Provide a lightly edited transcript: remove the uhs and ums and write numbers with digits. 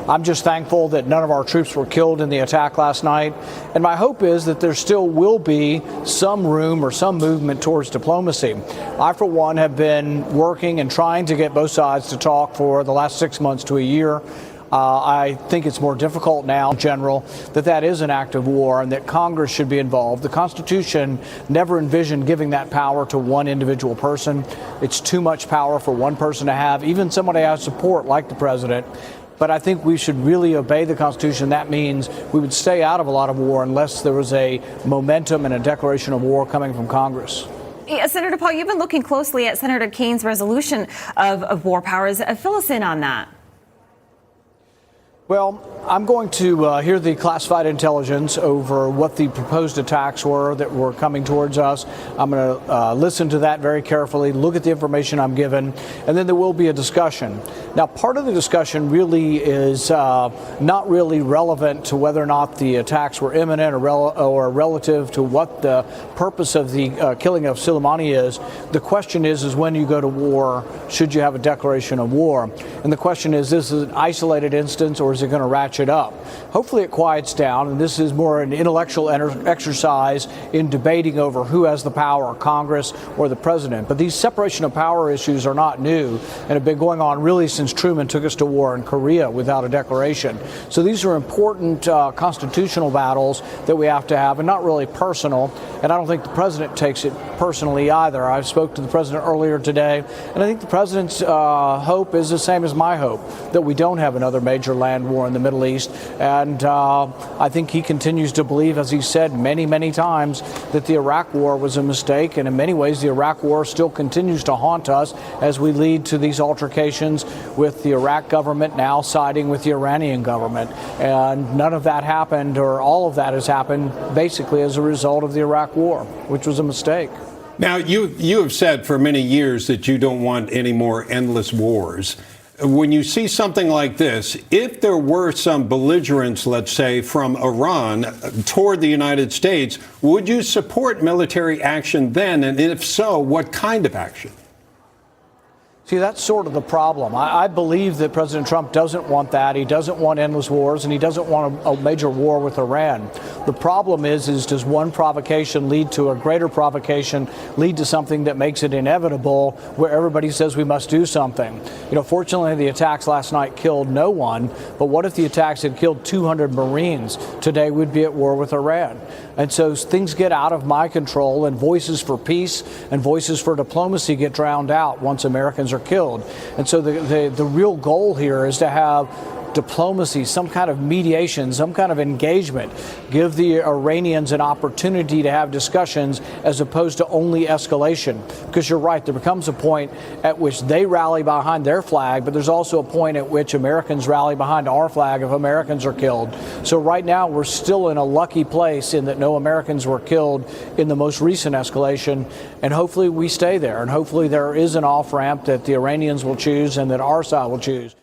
I'm just thankful that none of our troops were killed in the attack last night. And my hope is that there still will be some room or some movement towards diplomacy. I, for one, have been working and trying to get both sides to talk for the last 6 months to a year. I think it's more difficult now in general that is an act of war and that Congress should be involved. The Constitution never envisioned giving that power to one individual person. It's too much power for one person to have, even somebody has support like the president. But I think we should really obey the Constitution. That means we would stay out of a lot of war unless there was a momentum and a declaration of war coming from Congress. Yeah, Senator Paul, you've been looking closely at Senator Kaine's resolution of war powers. Fill us in on that. Well, I'm going to hear the classified intelligence over what the proposed attacks were that were coming towards us. I'm going to listen to that very carefully, look at the information I'm given, and then there will be a discussion. Now, part of the discussion really is not really relevant to whether or not the attacks were imminent or relative to what the purpose of the killing of Soleimani is. The question is when you go to war, should you have a declaration of war? And the question is this an isolated instance or is it going to ratchet up? Hopefully it quiets down, and this is more an intellectual exercise in debating over who has the power, Congress or the president. But these separation of power issues are not new and have been going on really since Truman took us to war in Korea without a declaration. So these are important constitutional battles that we have to have, and not really personal. And I don't think the president takes it personally either. I spoke to the president earlier today, and I think the president's hope is the same as my hope, that we don't have another major land war in the Middle East. And I think he continues to believe, as he said many, many times, that the Iraq war was a mistake. And in many ways, the Iraq war still continues to haunt us as we lead to these altercations with the Iraq government now siding with the Iranian government. And none of that happened, or all of that has happened, basically as a result of the Iraq war, which was a mistake. Now, you have said for many years that you don't want any more endless wars. When you see something like this, if there were some belligerence, let's say, from Iran toward the United States, would you support military action then? And if so, what kind of action? See, that's sort of the problem. I believe that President Trump doesn't want that. He doesn't want endless wars, and he doesn't want a major war with Iran. The problem is does one provocation lead to a greater provocation, lead to something that makes it inevitable, where everybody says we must do something? You know, fortunately, the attacks last night killed no one, but what if the attacks had killed 200 Marines? Today we'd be at war with Iran. And so things get out of my control, and voices for peace and voices for diplomacy get drowned out once Americans are killed. And so the real goal here is to have diplomacy, some kind of mediation, some kind of engagement, give the Iranians an opportunity to have discussions as opposed to only escalation. Because you're right, there becomes a point at which they rally behind their flag, but there's also a point at which Americans rally behind our flag if Americans are killed. So right now we're still in a lucky place in that no Americans were killed in the most recent escalation, and hopefully we stay there, and hopefully there is an off-ramp that the Iranians will choose and that our side will choose.